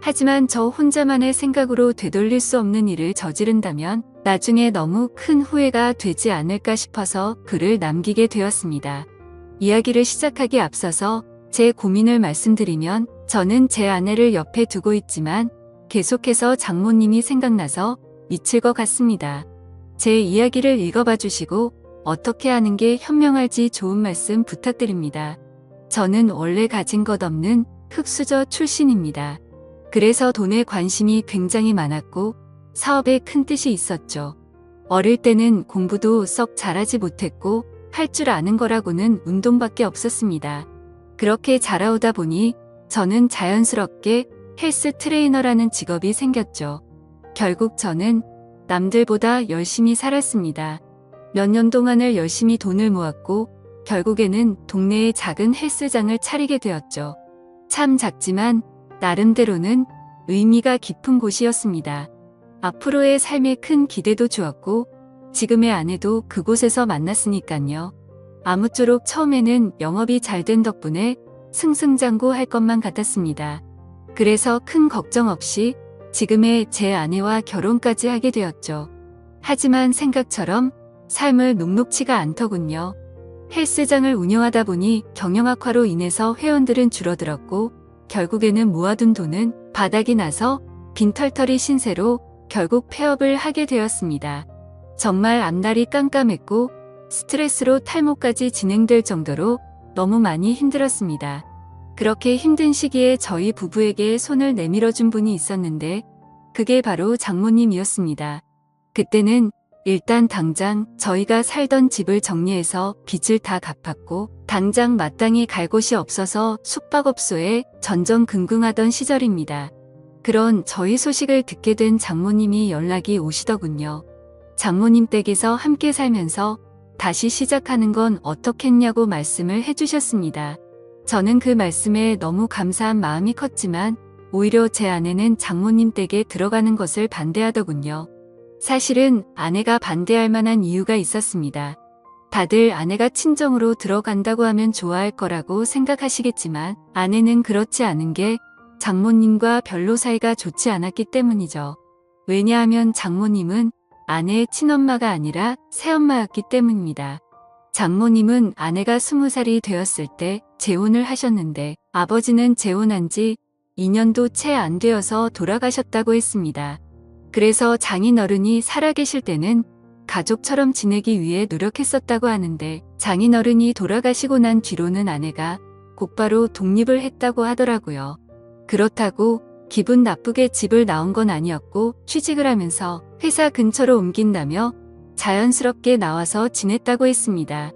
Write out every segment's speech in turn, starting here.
하지만 저 혼자만의 생각으로 되돌릴 수 없는 일을 저지른다면 나중에 너무 큰 후회가 되지 않을까 싶어서 글을 남기게 되었습니다. 이야기를 시작하기 앞서서 제 고민을 말씀드리면 저는 제 아내를 옆에 두고 있지만 계속해서 장모님이 생각나서 미칠 것 같습니다. 제 이야기를 읽어봐 주시고 어떻게 하는 게 현명할지 좋은 말씀 부탁드립니다. 저는 원래 가진 것 없는 흙수저 출신입니다. 그래서 돈에 관심이 굉장히 많았고 사업에 큰 뜻이 있었죠. 어릴 때는 공부도 썩 잘하지 못했고 할 줄 아는 거라고는 운동밖에 없었습니다. 그렇게 자라오다 보니 저는 자연스럽게 헬스 트레이너라는 직업이 생겼죠. 결국 저는 남들보다 열심히 살았습니다. 몇 년 동안을 열심히 돈을 모았고 결국에는 동네에 작은 헬스장을 차리게 되었죠. 참 작지만 나름대로는 의미가 깊은 곳이었습니다. 앞으로의 삶에 큰 기대도 주었고 지금의 아내도 그곳에서 만났으니깐요. 아무쪼록 처음에는 영업이 잘 된 덕분에 승승장구할 것만 같았습니다. 그래서 큰 걱정 없이 지금의 제 아내와 결혼까지 하게 되었죠. 하지만 생각처럼 삶을 녹록치가 않더군요. 헬스장을 운영하다 보니 경영 악화로 인해서 회원들은 줄어들었고 결국에는 모아둔 돈은 바닥이 나서 빈털터리 신세로 결국 폐업을 하게 되었습니다. 정말 앞날이 깜깜했고 스트레스로 탈모까지 진행될 정도로 너무 많이 힘들었습니다. 그렇게 힘든 시기에 저희 부부에게 손을 내밀어준 분이 있었는데 그게 바로 장모님이었습니다. 그때는 일단 당장 저희가 살던 집을 정리해서 빚을 다 갚았고 당장 마땅히 갈 곳이 없어서 숙박업소에 전전긍긍하던 시절입니다. 그런 저희 소식을 듣게 된 장모님이 연락이 오시더군요. 장모님 댁에서 함께 살면서 다시 시작하는 건 어떻겠냐고 말씀을 해주셨습니다. 저는 그 말씀에 너무 감사한 마음이 컸지만 오히려 제 아내는 장모님 댁에 들어가는 것을 반대하더군요. 사실은 아내가 반대할 만한 이유가 있었습니다. 다들 아내가 친정으로 들어간다고 하면 좋아할 거라고 생각하시겠지만 아내는 그렇지 않은 게 장모님과 별로 사이가 좋지 않았기 때문이죠. 왜냐하면 장모님은 아내의 친엄마가 아니라 새엄마였기 때문입니다. 장모님은 아내가 20살이 되었을 때 재혼을 하셨는데 아버지는 재혼한 지 2년도 채 안 되어서 돌아가셨다고 했습니다. 그래서 장인어른이 살아계실 때는 가족처럼 지내기 위해 노력했었다고 하는데 장인어른이 돌아가시고 난 뒤로는 아내가 곧바로 독립을 했다고 하더라고요. 그렇다고 기분 나쁘게 집을 나온 건 아니었고 취직을 하면서 회사 근처로 옮긴다며 자연스럽게 나와서 지냈다고 했습니다.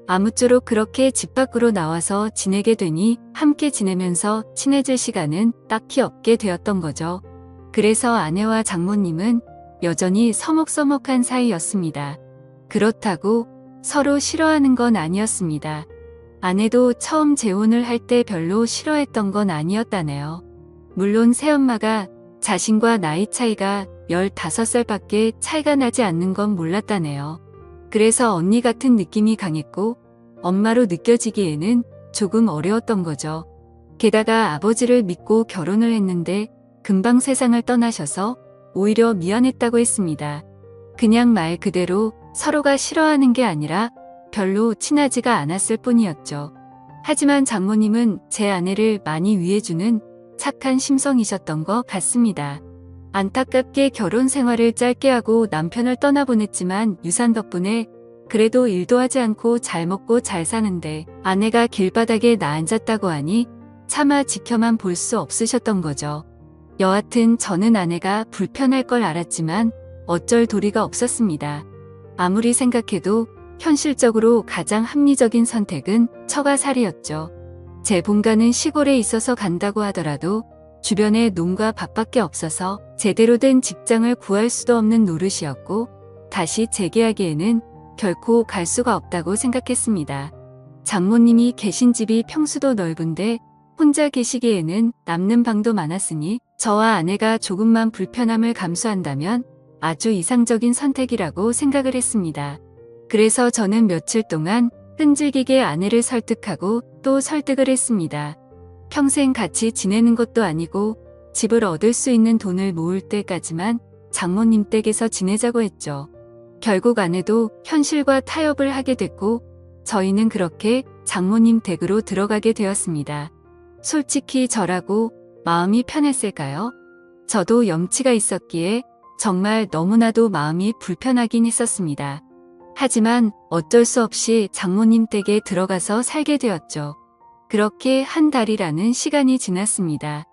아무쪼록 그렇게 집 밖으로 나와서 지내게 되니 함께 지내면서 친해질 시간은 딱히 없게 되었던 거죠. 그래서 아내와 장모님은 여전히 서먹서먹한 사이였습니다. 그렇다고 서로 싫어하는 건 아니었습니다. 아내도 처음 재혼을 할 때 별로 싫어했던 건 아니었다네요. 물론 새엄마가 자신과 나이 차이가 15살밖에 차이가 나지 않는 건 몰랐다네요. 그래서 언니 같은 느낌이 강했고 엄마로 느껴지기에는 조금 어려웠던 거죠. 게다가 아버지를 믿고 결혼을 했는데 금방 세상을 떠나셔서 오히려 미안했다고 했습니다. 그냥 말 그대로 서로가 싫어하는 게 아니라 별로 친하지가 않았을 뿐이었죠. 하지만 장모님은 제 아내를 많이 위해주는 착한 심성이셨던 것 같습니다. 안타깝게 결혼 생활을 짧게 하고 남편을 떠나보냈지만 유산 덕분에 그래도 일도 하지 않고 잘 먹고 잘 사는데 아내가 길바닥에 나앉았다고 하니 차마 지켜만 볼 수 없으셨던 거죠. 여하튼 저는 아내가 불편할 걸 알았지만 어쩔 도리가 없었습니다. 아무리 생각해도 현실적으로 가장 합리적인 선택은 처가살이었죠. 제 본가는 시골에 있어서 간다고 하더라도 주변에 농가 밭밖에 없어서 제대로 된 직장을 구할 수도 없는 노릇이었고 다시 재계하기에는 결코 갈 수가 없다고 생각했습니다. 장모님이 계신 집이 평수도 넓은데 혼자 계시기에는 남는 방도 많았으니 저와 아내가 조금만 불편함을 감수한다면 아주 이상적인 선택이라고 생각을 했습니다. 그래서 저는 며칠 동안 끈질기게 아내를 설득하고 또 설득을 했습니다. 평생 같이 지내는 것도 아니고 집을 얻을 수 있는 돈을 모을 때까지만 장모님 댁에서 지내자고 했죠. 결국 아내도 현실과 타협을 하게 됐고 저희는 그렇게 장모님 댁으로 들어가게 되었습니다. 솔직히 저라고 마음이 편했을까요? 저도 염치가 있었기에 정말 너무나도 마음이 불편하긴 했었습니다. 하지만 어쩔 수 없이 장모님 댁에 들어가서 살게 되었죠. 그렇게 한 달이라는 시간이 지났습니다.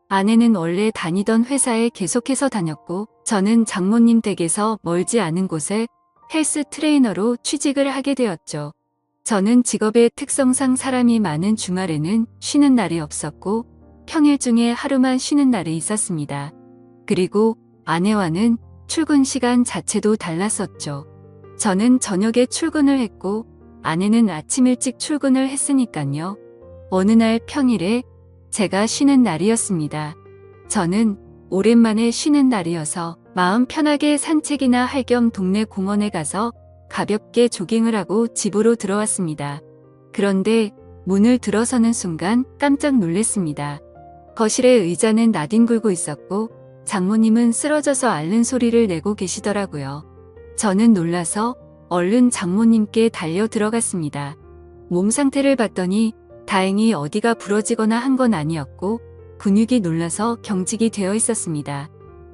아내는 원래 다니던 회사에 계속해서 다녔고 저는 장모님 댁에서 멀지 않은 곳에 헬스 트레이너로 취직을 하게 되었죠. 저는 직업의 특성상 사람이 많은 주말에는 쉬는 날이 없었고 평일 중에 하루만 쉬는 날이 있었습니다. 그리고 아내와는 출근 시간 자체도 달랐었죠. 저는 저녁에 출근을 했고 아내는 아침 일찍 출근을 했으니까요. 어느 날 평일에 제가 쉬는 날이었습니다. 저는 오랜만에 쉬는 날이어서 마음 편하게 산책이나 할 겸 동네 공원에 가서 가볍게 조깅을 하고 집으로 들어왔습니다. 그런데 문을 들어서는 순간 깜짝 놀랐습니다. 거실의 의자는 나뒹굴고 있었고 장모님은 쓰러져서 앓는 소리를 내고 계시더라고요. 저는 놀라서 얼른 장모님께 달려 들어갔습니다. 몸 상태를 봤더니 다행히 어디가 부러지거나 한 건 아니었고 근육이 놀라서 경직이 되어 있었습니다.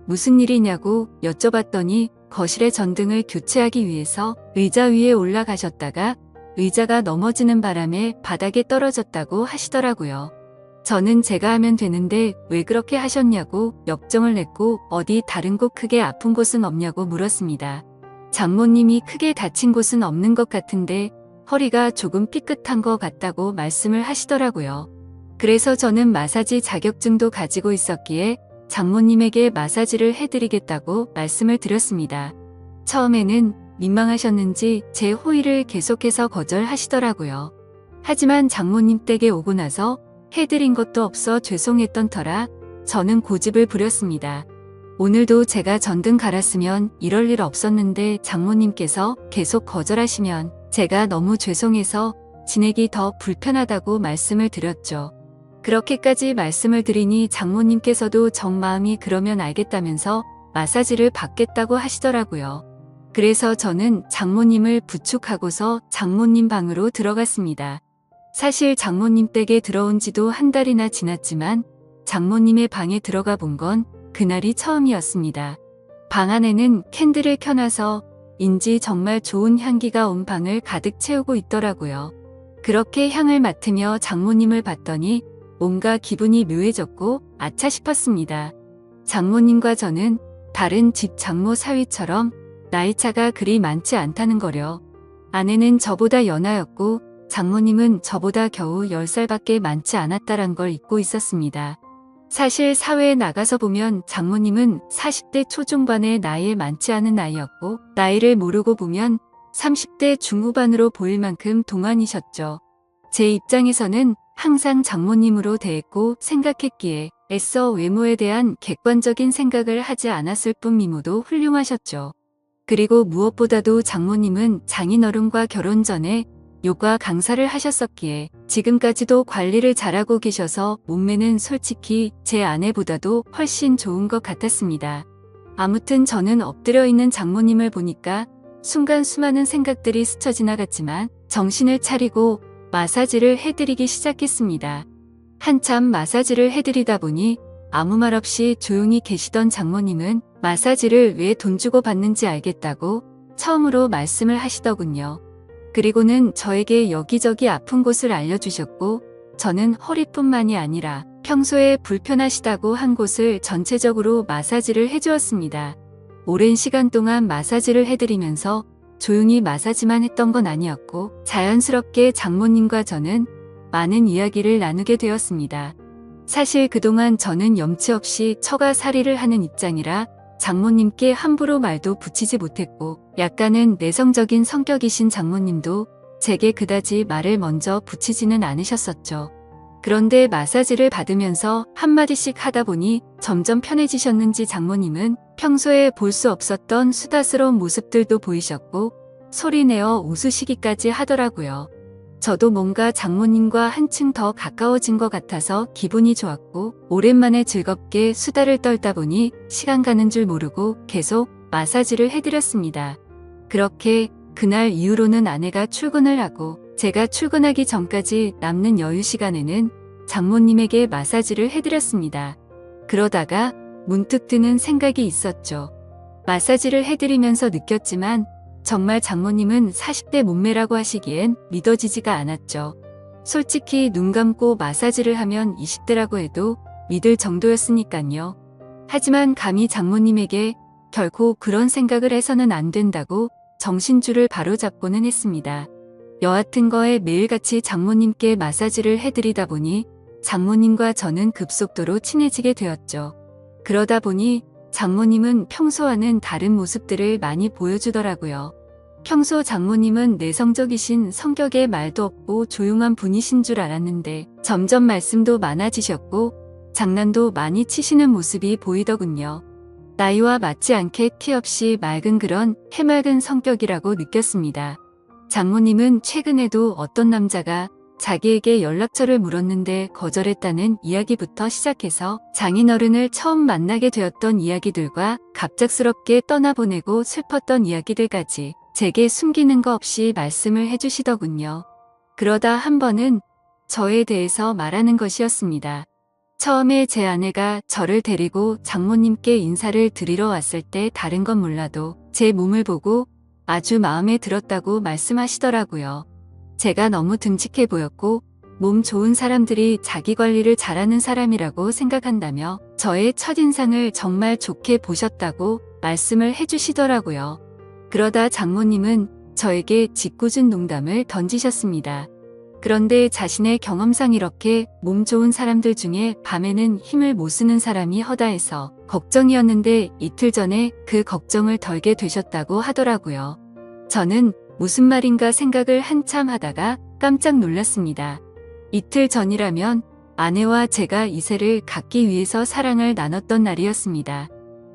무슨 일이냐고 여쭤봤더니 거실의 전등을 교체하기 위해서 의자 위에 올라가셨다가 의자가 넘어지는 바람에 바닥에 떨어졌다고 하시더라고요. 저는 제가 하면 되는데 왜 그렇게 하셨냐고 역정을 냈고 어디 다른 곳 크게 아픈 곳은 없냐고 물었습니다. 장모님이 크게 다친 곳은 없는 것 같은데 허리가 조금 삐끗한 것 같다고 말씀을 하시더라고요. 그래서 저는 마사지 자격증도 가지고 있었기에 장모님에게 마사지를 해드리겠다고 말씀을 드렸습니다. 처음에는 민망하셨는지 제 호의를 계속해서 거절하시더라고요. 하지만 장모님 댁에 오고 나서 해드린 것도 없어 죄송했던 터라 저는 고집을 부렸습니다. 오늘도 제가 전등 갈았으면 이럴 일 없었는데 장모님께서 계속 거절하시면 제가 너무 죄송해서 지내기 더 불편하다고 말씀을 드렸죠. 그렇게까지 말씀을 드리니 장모님께서도 정마음이 그러면 알겠다면서 마사지를 받겠다고 하시더라고요. 그래서 저는 장모님을 부축하고서 장모님 방으로 들어갔습니다. 사실 장모님 댁에 들어온 지도 한 달이나 지났지만 장모님의 방에 들어가 본 건 그날이 처음이었습니다. 방 안에는 캔들을 켜놔서 인지 정말 좋은 향기가 온 방을 가득 채우고 있더라고요. 그렇게 향을 맡으며 장모님을 봤더니 뭔가 기분이 묘해졌고 아차 싶었습니다. 장모님과 저는 다른 집 장모 사위처럼 나이차가 그리 많지 않다는 거려. 아내는 저보다 연하였고 장모님은 저보다 겨우 10살밖에 많지 않았다란 걸 잊고 있었습니다. 사실 사회에 나가서 보면 장모님은 40대 초중반의 나이에 많지 않은 나이였고 나이를 모르고 보면 30대 중후반으로 보일 만큼 동안이셨죠. 제 입장에서는 항상 장모님으로 대했고 생각했기에 애써 외모에 대한 객관적인 생각을 하지 않았을 뿐 미모도 훌륭하셨죠. 그리고 무엇보다도 장모님은 장인어른과 결혼 전에 요가 강사를 하셨었기에 지금까지도 관리를 잘하고 계셔서 몸매는 솔직히 제 아내보다도 훨씬 좋은 것 같았습니다. 아무튼 저는 엎드려 있는 장모님을 보니까 순간 수많은 생각들이 스쳐 지나갔지만 정신을 차리고 마사지를 해드리기 시작했습니다. 한참 마사지를 해드리다 보니 아무 말 없이 조용히 계시던 장모님은 마사지를 왜 돈 주고 받는지 알겠다고 처음으로 말씀을 하시더군요. 그리고는 저에게 여기저기 아픈 곳을 알려주셨고 저는 허리뿐만이 아니라 평소에 불편하시다고 한 곳을 전체적으로 마사지를 해주었습니다. 오랜 시간 동안 마사지를 해드리면서 조용히 마사지만 했던 건 아니었고 자연스럽게 장모님과 저는 많은 이야기를 나누게 되었습니다. 사실 그동안 저는 염치 없이 처가살이를 하는 입장이라 장모님께 함부로 말도 붙이지 못했고 약간은 내성적인 성격이신 장모님도 제게 그다지 말을 먼저 붙이지는 않으셨었죠. 그런데 마사지를 받으면서 한마디씩 하다 보니 점점 편해지셨는지 장모님은 평소에 볼 수 없었던 수다스러운 모습들도 보이셨고 소리내어 웃으시기까지 하더라고요. 저도 뭔가 장모님과 한층 더 가까워진 것 같아서 기분이 좋았고 오랜만에 즐겁게 수다를 떨다 보니 시간 가는 줄 모르고 계속 마사지를 해드렸습니다. 그렇게 그날 이후로는 아내가 출근을 하고 제가 출근하기 전까지 남는 여유 시간에는 장모님에게 마사지를 해드렸습니다. 그러다가 문득 드는 생각이 있었죠. 마사지를 해드리면서 느꼈지만 정말 장모님은 40대 몸매라고 하시기엔 믿어지지가 않았죠. 솔직히 눈 감고 마사지를 하면 20대라고 해도 믿을 정도였으니깐요. 하지만 감히 장모님에게 결코 그런 생각을 해서는 안 된다고 정신줄을 바로잡고는 했습니다. 여하튼 거에 매일같이 장모님께 마사지를 해드리다 보니 장모님과 저는 급속도로 친해지게 되었죠. 그러다 보니 장모님은 평소와는 다른 모습들을 많이 보여주더라고요. 평소 장모님은 내성적이신 성격에 말도 없고 조용한 분이신 줄 알았는데 점점 말씀도 많아지셨고 장난도 많이 치시는 모습이 보이더군요. 나이와 맞지 않게 티 없이 맑은 그런 해맑은 성격이라고 느꼈습니다. 장모님은 최근에도 어떤 남자가 자기에게 연락처를 물었는데 거절했다는 이야기부터 시작해서 장인어른을 처음 만나게 되었던 이야기들과 갑작스럽게 떠나보내고 슬펐던 이야기들까지 제게 숨기는 거 없이 말씀을 해주시더군요. 그러다 한 번은 저에 대해서 말하는 것이었습니다. 처음에 제 아내가 저를 데리고 장모님께 인사를 드리러 왔을 때 다른 건 몰라도 제 몸을 보고 아주 마음에 들었다고 말씀하시더라고요. 제가 너무 듬직해 보였고 몸 좋은 사람들이 자기 관리를 잘하는 사람이라고 생각한다며 저의 첫인상을 정말 좋게 보셨다고 말씀을 해주시더라고요. 그러다 장모님은 저에게 짓궂은 농담을 던지셨습니다. 그런데 자신의 경험상 이렇게 몸 좋은 사람들 중에 밤에는 힘을 못 쓰는 사람이 허다해서 걱정이었는데 이틀 전에 그 걱정을 덜게 되셨다고 하더라고요. 저는 무슨 말인가 생각을 한참 하다가 깜짝 놀랐습니다. 이틀 전이라면 아내와 제가 이세를 갖기 위해서 사랑을 나눴던 날이었습니다.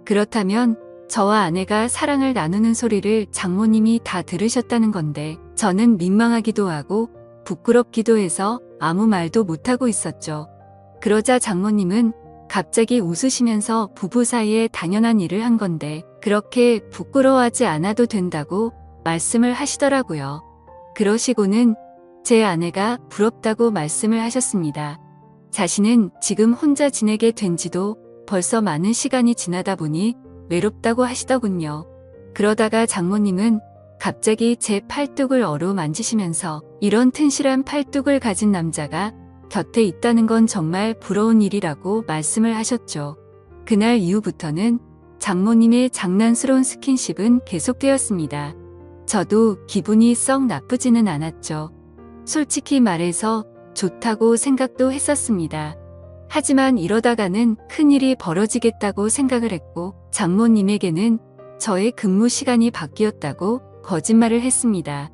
그렇다면 저와 아내가 사랑을 나누는 소리를 장모님이 다 들으셨다는 건데 저는 민망하기도 하고 부끄럽기도 해서 아무 말도 못하고 있었죠. 그러자 장모님은 갑자기 웃으시면서 부부 사이에 당연한 일을 한 건데 그렇게 부끄러워하지 않아도 된다고 말씀을 하시더라고요. 그러시고는 제 아내가 부럽다고 말씀을 하셨습니다. 자신은 지금 혼자 지내게 된 지도 벌써 많은 시간이 지나다 보니 외롭다고 하시더군요. 그러다가 장모님은 갑자기 제 팔뚝을 어루만지시면서 이런 튼실한 팔뚝을 가진 남자가 곁에 있다는 건 정말 부러운 일이라고 말씀을 하셨죠. 그날 이후부터는 장모님의 장난스러운 스킨십은 계속되었습니다. 저도 기분이 썩 나쁘지는 않았죠. 솔직히 말해서 좋다고 생각도 했었습니다. 하지만 이러다가는 큰일이 벌어지겠다고 생각을 했고 장모님에게는 저의 근무 시간이 바뀌었다고 거짓말을 했습니다.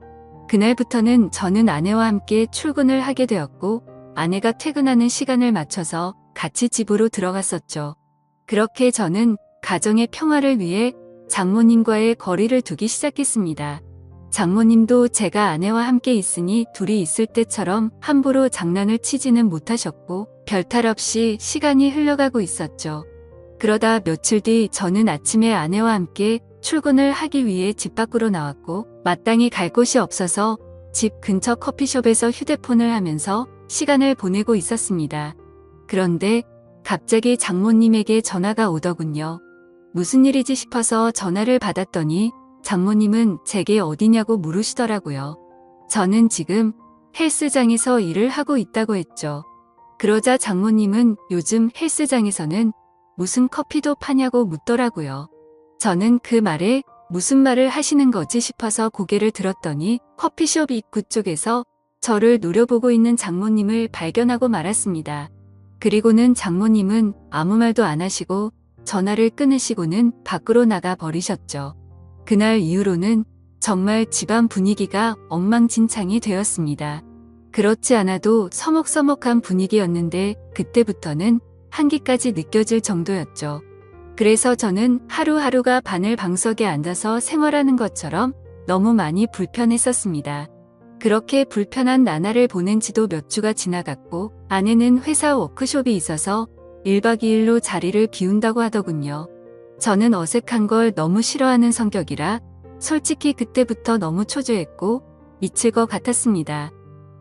그날부터는 저는 아내와 함께 출근을 하게 되었고 아내가 퇴근하는 시간을 맞춰서 같이 집으로 들어갔었죠. 그렇게 저는 가정의 평화를 위해 장모님과의 거리를 두기 시작했습니다. 장모님도 제가 아내와 함께 있으니 둘이 있을 때처럼 함부로 장난을 치지는 못하셨고 별탈 없이 시간이 흘러가고 있었죠. 그러다 며칠 뒤 저는 아침에 아내와 함께 출근을 하기 위해 집 밖으로 나왔고 마땅히 갈 곳이 없어서 집 근처 커피숍에서 휴대폰을 하면서 시간을 보내고 있었습니다. 그런데 갑자기 장모님에게 전화가 오더군요. 무슨 일이지 싶어서 전화를 받았더니 장모님은 제게 어디냐고 물으시더라고요. 저는 지금 헬스장에서 일을 하고 있다고 했죠. 그러자 장모님은 요즘 헬스장에서는 무슨 커피도 파냐고 묻더라고요. 저는 그 말에 무슨 말을 하시는 거지 싶어서 고개를 들었더니 커피숍 입구 쪽에서 저를 노려보고 있는 장모님을 발견하고 말았습니다. 그리고는 장모님은 아무 말도 안 하시고 전화를 끊으시고는 밖으로 나가 버리셨죠. 그날 이후로는 정말 집안 분위기가 엉망진창이 되었습니다. 그렇지 않아도 서먹서먹한 분위기였는데 그때부터는 한기까지 느껴질 정도였죠. 그래서 저는 하루하루가 바늘 방석에 앉아서 생활하는 것처럼 너무 많이 불편했었습니다. 그렇게 불편한 나날을 보낸 지도 몇 주가 지나갔고 아내는 회사 워크숍이 있어서 1박 2일로 자리를 비운다고 하더군요. 저는 어색한 걸 너무 싫어하는 성격이라 솔직히 그때부터 너무 초조했고 미칠 것 같았습니다.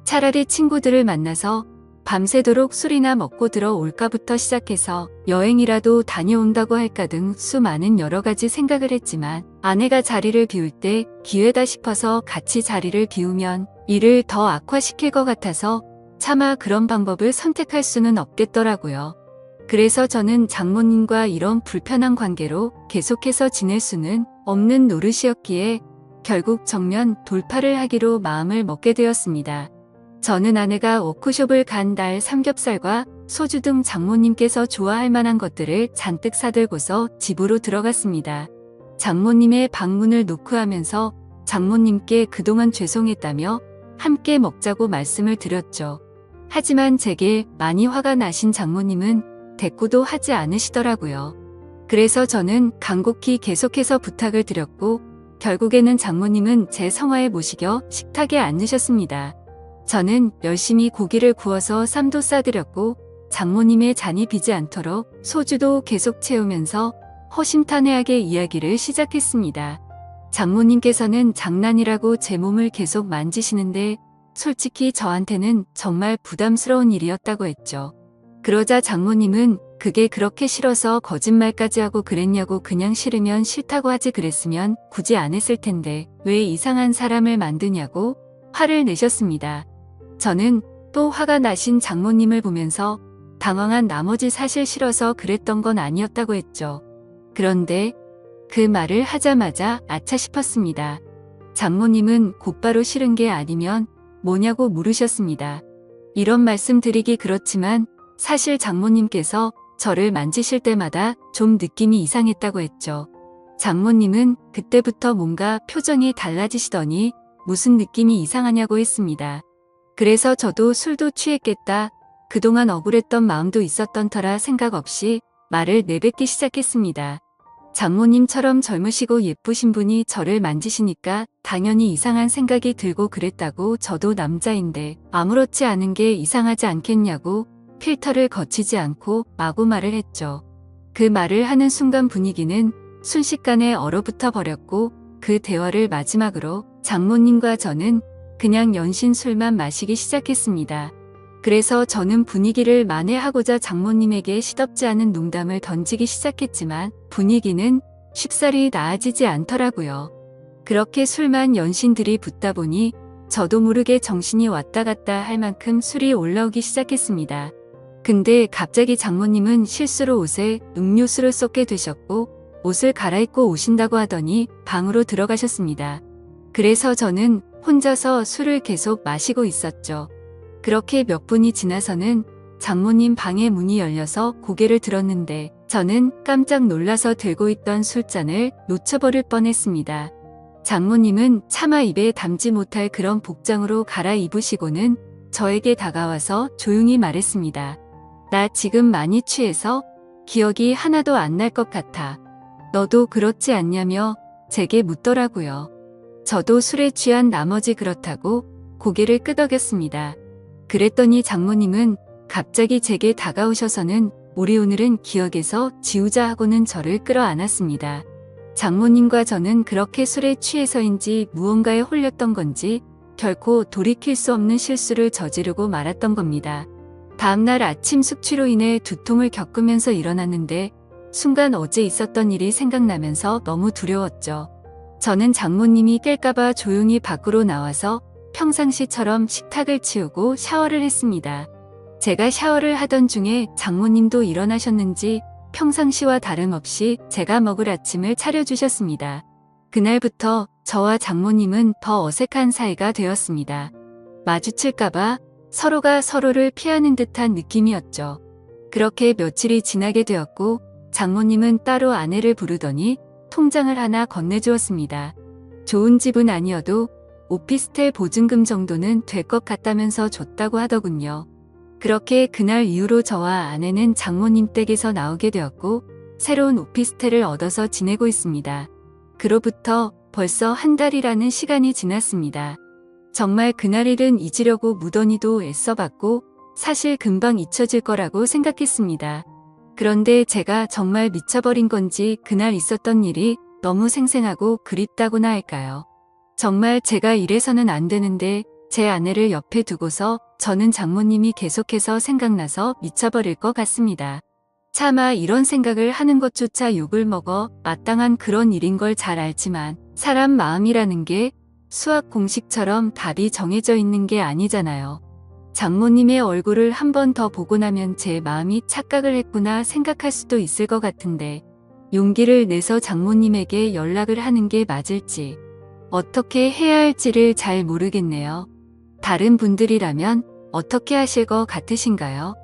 차라리 친구들을 만나서 밤새도록 술이나 먹고 들어올까부터 시작해서 여행이라도 다녀온다고 할까 등 수많은 여러 가지 생각을 했지만 아내가 자리를 비울 때 기회다 싶어서 같이 자리를 비우면 일을 더 악화시킬 것 같아서 차마 그런 방법을 선택할 수는 없겠더라고요. 그래서 저는 장모님과 이런 불편한 관계로 계속해서 지낼 수는 없는 노릇이었기에 결국 정면 돌파를 하기로 마음을 먹게 되었습니다. 저는 아내가 워크숍을 간 날 삼겹살과 소주 등 장모님께서 좋아할 만한 것들을 잔뜩 사들고서 집으로 들어갔습니다. 장모님의 방문을 노크하면서 장모님께 그동안 죄송했다며 함께 먹자고 말씀을 드렸죠. 하지만 제게 많이 화가 나신 장모님은 대꾸도 하지 않으시더라고요. 그래서 저는 간곡히 계속해서 부탁을 드렸고 결국에는 장모님은 제 성화에 모시겨 식탁에 앉으셨습니다. 저는 열심히 고기를 구워서 쌈도 싸드렸고 장모님의 잔이 비지 않도록 소주도 계속 채우면서 허심탄회하게 이야기를 시작했습니다. 장모님께서는 장난이라고 제 몸을 계속 만지시는데 솔직히 저한테는 정말 부담스러운 일이었다고 했죠. 그러자 장모님은 그게 그렇게 싫어서 거짓말까지 하고 그랬냐고 그냥 싫으면 싫다고 하지 그랬으면 굳이 안 했을 텐데 왜 이상한 사람을 만드냐고 화를 내셨습니다. 저는 또 화가 나신 장모님을 보면서 당황한 나머지 사실 싫어서 그랬던 건 아니었다고 했죠. 그런데 그 말을 하자마자 아차 싶었습니다. 장모님은 곧바로 싫은 게 아니면 뭐냐고 물으셨습니다. 이런 말씀 드리기 그렇지만 사실 장모님께서 저를 만지실 때마다 좀 느낌이 이상했다고 했죠. 장모님은 그때부터 뭔가 표정이 달라지시더니 무슨 느낌이 이상하냐고 했습니다. 그래서 저도 술도 취했겠다. 그동안 억울했던 마음도 있었던 터라 생각 없이 말을 내뱉기 시작했습니다. 장모님처럼 젊으시고 예쁘신 분이 저를 만지시니까 당연히 이상한 생각이 들고 그랬다고 저도 남자인데 아무렇지 않은 게 이상하지 않겠냐고 필터를 거치지 않고 마구 말을 했죠. 그 말을 하는 순간 분위기는 순식간에 얼어붙어 버렸고 그 대화를 마지막으로 장모님과 저는 그냥 연신 술만 마시기 시작했습니다. 그래서 저는 분위기를 만회하고자 장모님에게 시덥지 않은 농담을 던지기 시작했지만 분위기는 쉽사리 나아지지 않더라고요. 그렇게 술만 연신 들이붓다 보니 저도 모르게 정신이 왔다 갔다 할 만큼 술이 올라오기 시작했습니다. 근데 갑자기 장모님은 실수로 옷에 음료수를 쏟게 되셨고 옷을 갈아입고 오신다고 하더니 방으로 들어가셨습니다. 그래서 저는 혼자서 술을 계속 마시고 있었죠. 그렇게 몇 분이 지나서는 장모님 방의 문이 열려서 고개를 들었는데 저는 깜짝 놀라서 들고 있던 술잔을 놓쳐버릴 뻔했습니다. 장모님은 차마 입에 담지 못할 그런 복장으로 갈아입으시고는 저에게 다가와서 조용히 말했습니다. 나 지금 많이 취해서 기억이 하나도 안 날 것 같아. 너도 그렇지 않냐며 제게 묻더라고요. 저도 술에 취한 나머지 그렇다고 고개를 끄덕였습니다. 그랬더니 장모님은 갑자기 제게 다가오셔서는 우리 오늘은 기억에서 지우자 하고는 저를 끌어안았습니다. 장모님과 저는 그렇게 술에 취해서인지 무언가에 홀렸던 건지 결코 돌이킬 수 없는 실수를 저지르고 말았던 겁니다. 다음날 아침 숙취로 인해 두통을 겪으면서 일어났는데 순간 어제 있었던 일이 생각나면서 너무 두려웠죠. 저는 장모님이 깰까봐 조용히 밖으로 나와서 평상시처럼 식탁을 치우고 샤워를 했습니다. 제가 샤워를 하던 중에 장모님도 일어나셨는지 평상시와 다름없이 제가 먹을 아침을 차려주셨습니다. 그날부터 저와 장모님은 더 어색한 사이가 되었습니다. 마주칠까봐 서로가 서로를 피하는 듯한 느낌이었죠. 그렇게 며칠이 지나게 되었고 장모님은 따로 아내를 부르더니 통장을 하나 건네주었습니다. 좋은 집은 아니어도 오피스텔 보증금 정도는 될 것 같다면서 줬다고 하더군요. 그렇게 그날 이후로 저와 아내는 장모님 댁에서 나오게 되었고 새로운 오피스텔을 얻어서 지내고 있습니다. 그로부터 벌써 한 달이라는 시간이 지났습니다. 정말 그날 일은 잊으려고 무던히도 애써봤고 사실 금방 잊혀질 거라고 생각했습니다. 그런데 제가 정말 미쳐버린 건지 그날 있었던 일이 너무 생생하고 그립다고나 할까요? 정말 제가 이래서는 안 되는데 제 아내를 옆에 두고서 저는 장모님이 계속해서 생각나서 미쳐버릴 것 같습니다. 차마 이런 생각을 하는 것조차 욕을 먹어 마땅한 그런 일인 걸 잘 알지만 사람 마음이라는 게 수학 공식처럼 답이 정해져 있는 게 아니잖아요. 장모님의 얼굴을 한 번 더 보고 나면 제 마음이 착각을 했구나 생각할 수도 있을 것 같은데 용기를 내서 장모님에게 연락을 하는 게 맞을지 어떻게 해야 할지를 잘 모르겠네요. 다른 분들이라면 어떻게 하실 것 같으신가요?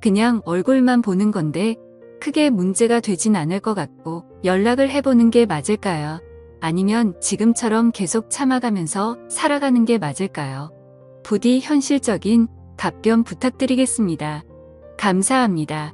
그냥 얼굴만 보는 건데 크게 문제가 되진 않을 것 같고 연락을 해보는 게 맞을까요? 아니면 지금처럼 계속 참아가면서 살아가는 게 맞을까요? 부디 현실적인 답변 부탁드리겠습니다. 감사합니다.